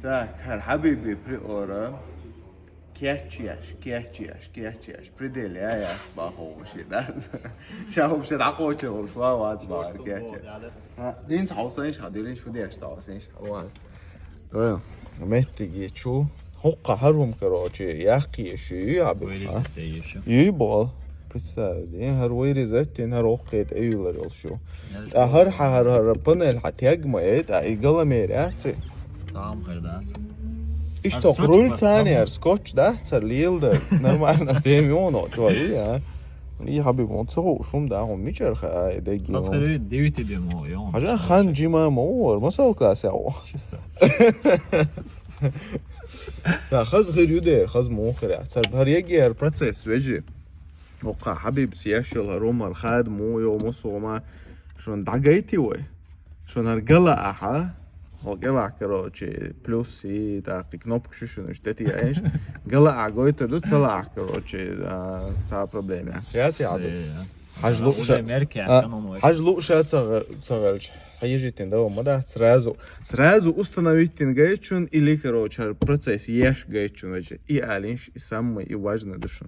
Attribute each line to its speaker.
Speaker 1: Так, حبيبي بريورا كياتشياش بريديل يا باهو مشي ده شافوا مش العقوة شو شو واز بار كياتشياش دين صحوسين شاديرين شو ديش تعوسين شو طيب متى شو حقا هرهم كراجي ياقي شو يعبي يبغى представляете, هرويري زتين هروقيت أيولا يلشو. هر بنل هتجمعت أيقلا ميراتي.
Speaker 2: Sağım kırdat.
Speaker 1: İşte krul saniyer, skoç da sarlıyıldı. Normalna demiyorno, çoğu ya. İyi abi montsağ şum da هم میچر خیلی دیگه.
Speaker 2: Nasıl devit ediyorum o ya.
Speaker 1: Hacer خان جیما مور مساو کلاس یا.
Speaker 2: Şista.
Speaker 1: لا خز غير يدير خز مو خير صار بهر يجي البروسيس ويجي وقع حبيب سياشل روما الخاد مو يوم وصوما شون دعجيتي وي شون هرجلا أحا هو جلا كروتشي بلوسي دا كنوب كشوشون اشتتي ايش جلا عجويت دو تلا كروتشي صار بروبليم يعني سياسي عادو حاجلوشا цагалч حيجي ده مدا сразу установить тингайчун или короче процесс еш гайчун и алинш и самый и важный душу